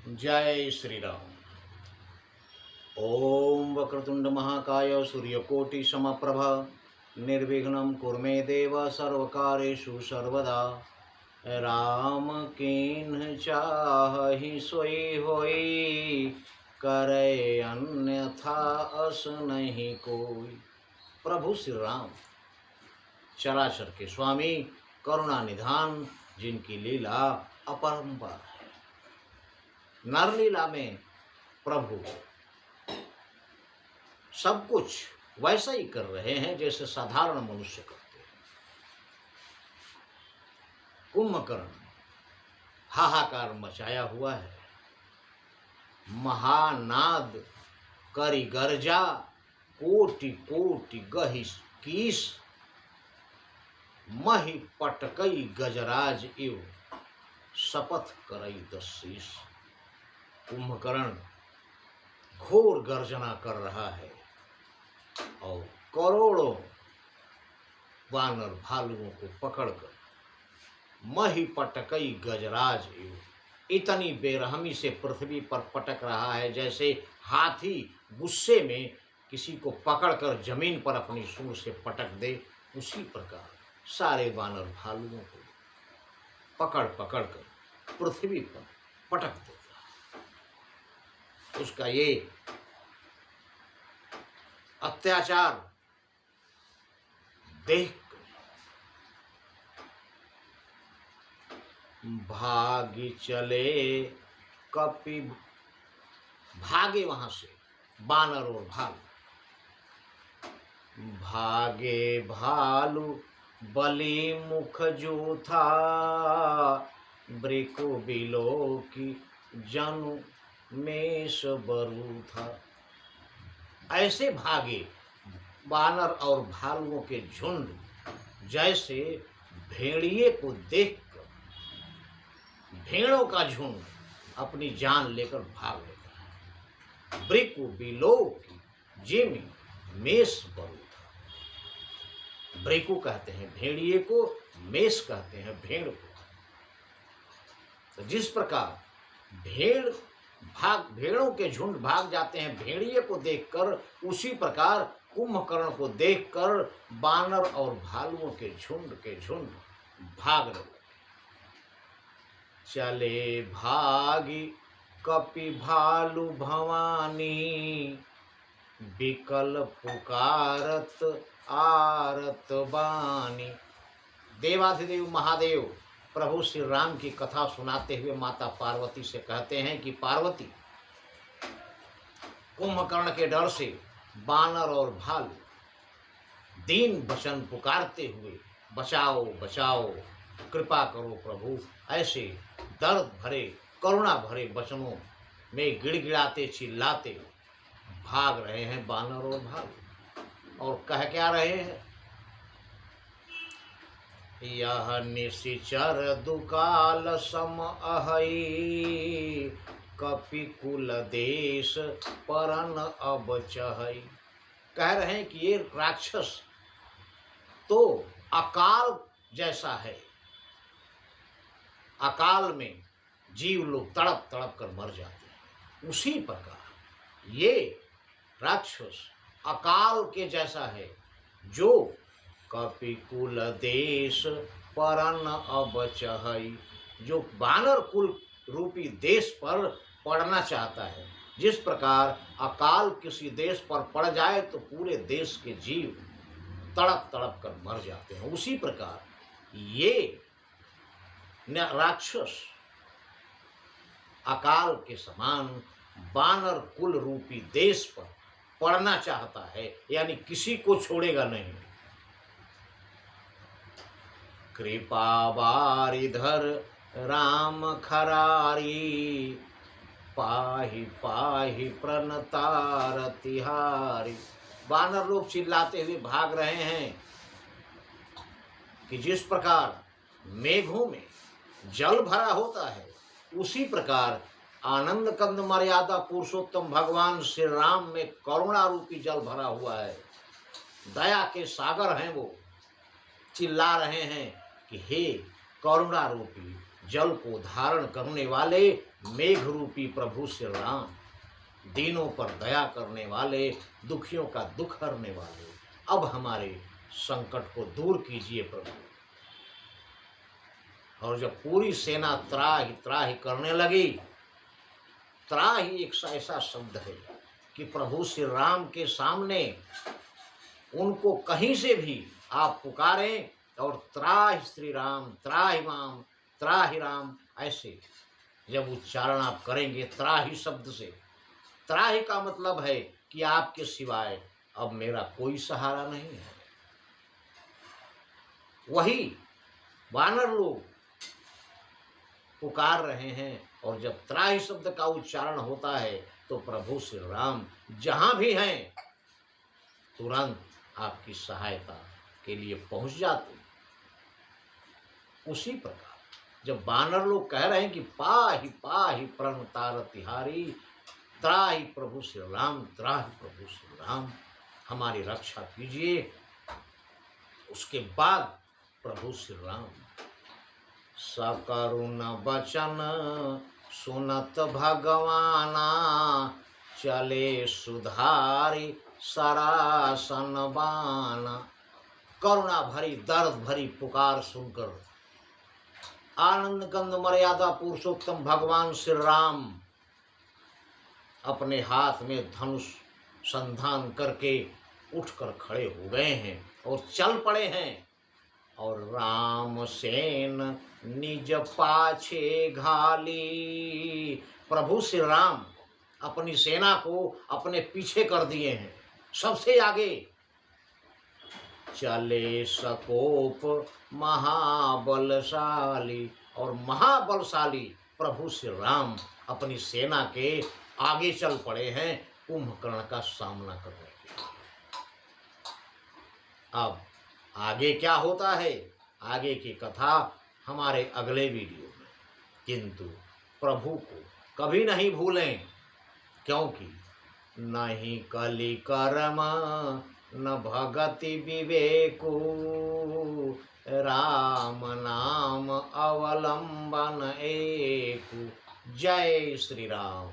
जय श्री राम। ओम वक्रतुंड महाकाय सूर्यकोटि समप्रभ निर्विघ्नं कुर्मे देव सर्वकारेषु सर्वदा। राम कीन्ह चाहि सोई होई, करे अन्यथा अस नहीं कोई। प्रभु श्री राम चराचर के स्वामी, करुणा निधान, जिनकी लीला अपरंपार है। नरलीला में प्रभु सब कुछ वैसा ही कर रहे हैं जैसे साधारण मनुष्य करते हैं। कुंभकर्ण हाहाकार मचाया हुआ है, महानाद करी गर्जा, कोटि कोटि गहिस कीस, मही पटकई गजराज इव, शपथ करई दशीस। कुंभकर्ण घोर गर्जना कर रहा है और करोड़ों वानर भालुओं को पकड़कर मही पटकई गजराज इतनी बेरहमी से पृथ्वी पर पटक रहा है जैसे हाथी गुस्से में किसी को पकड़कर जमीन पर अपनी सूंड से पटक दे। उसी प्रकार सारे वानर भालुओं को पकड़ पकड़ कर पृथ्वी पर पटक देता है। उसका ये अत्याचार देख भागी चले कपि, भागे वहां से बानर और भालू, भागे भालू बलि मुख जो था, ब्रिको बिलो की जनु मेष बरू था। ऐसे भागे बानर और भालुओं के झुंड जैसे भेड़िए को देखकर भेड़ों का झुंड अपनी जान लेकर भाग लेता है। ब्रिकु बिलो की जिमी मेष बरू था। ब्रिकु कहते हैं भेड़िए को, मेष कहते हैं भेड़ को। तो जिस प्रकार भेड़ों के झुंड भाग जाते हैं भेड़िए को देखकर, उसी प्रकार कुंभकर्ण को देखकर बानर और भालुओं के झुंड भागने लगे। चले भागी कपि भालू भवानी, बिकल पुकारत आरत बानी। देवाधिदेव महादेव प्रभु श्री राम की कथा सुनाते हुए माता पार्वती से कहते हैं कि पार्वती, कुंभकर्ण के डर से बानर और भालू दीन वचन पुकारते हुए बचाओ बचाओ, कृपा करो प्रभु, ऐसे दर्द भरे करुणा भरे वचनों में गिड़गिड़ाते चिल्लाते भाग रहे हैं बानर और भालू। और कह क्या रहे हैं? यह निशिचर दुकाल सम अहई, कपि कुल देश परन अब चहई। कह रहे हैं कि ये राक्षस तो अकाल जैसा है। अकाल में जीव लोग तड़प तड़प कर मर जाते हैं, उसी प्रकार ये राक्षस अकाल के जैसा है जो कपि कुल देश परन अब चहई, जो बानर कुल रूपी देश पर पड़ना चाहता है। जिस प्रकार अकाल किसी देश पर पड़ जाए तो पूरे देश के जीव तड़प तड़प कर मर जाते हैं, उसी प्रकार ये राक्षस अकाल के समान बानर कुल रूपी देश पर पड़ना चाहता है, यानी किसी को छोड़ेगा नहीं। कृपा बारिधर राम खरारी, पाहि पाहि प्रणतार तिहारी। बानर लोग चिल्लाते हुए भाग रहे हैं कि जिस प्रकार मेघों में जल भरा होता है, उसी प्रकार आनंद कंद मर्यादा पुरुषोत्तम भगवान श्री राम में करुणा रूपी जल भरा हुआ है। दया के सागर हैं, वो चिल्ला रहे हैं कि हे करुणा रूपी जल को धारण करने वाले मेघ रूपी प्रभु श्री राम, दीनों पर दया करने वाले, दुखियों का दुख हरने वाले, अब हमारे संकट को दूर कीजिए प्रभु। और जब पूरी सेना त्राहि त्राहि करने लगी, त्राहि एक ऐसा शब्द है कि प्रभु श्री राम के सामने उनको कहीं से भी आप पुकारें और त्राहि श्री राम, त्राहि माम, त्राहि राम, ऐसे जब उच्चारण आप करेंगे त्राहि शब्द से, त्राहि का मतलब है कि आपके सिवाय अब मेरा कोई सहारा नहीं है। वही वानर लोग पुकार रहे हैं, और जब त्राहि शब्द का उच्चारण होता है तो प्रभु श्री राम जहां भी हैं तुरंत आपकी सहायता के लिए पहुंच जाते। उसी प्रकार जब वानर लोग कह रहे हैं कि पाहि पाहि प्रणतार तिहारी, त्राहि प्रभु श्री राम, त्राहि प्रभु श्री राम, हमारी रक्षा कीजिए, उसके बाद प्रभु श्री राम सकरुण बचन सुनत भगवाना, चले सुधारी सरासन बाना। करुणा भरी दर्द भरी पुकार सुनकर आनंद कंद मर्यादा पुरुषोत्तम भगवान श्री राम अपने हाथ में धनुष संधान करके उठकर खड़े हो गए हैं और चल पड़े हैं। और राम सेन निज पाछे घाली, प्रभु श्री राम अपनी सेना को अपने पीछे कर दिए हैं, सबसे आगे। चले सकोप महाबलशाली, और महाबलशाली प्रभु श्री राम अपनी सेना के आगे चल पड़े हैं कुंभकर्ण का सामना करने के लिए। अब आगे क्या होता है, आगे की कथा हमारे अगले वीडियो में। किंतु प्रभु को कभी नहीं भूलें, क्योंकि नहीं कलि कर्म न भगति विवेको, राम नाम अवलंबन एकु। जय श्री राम।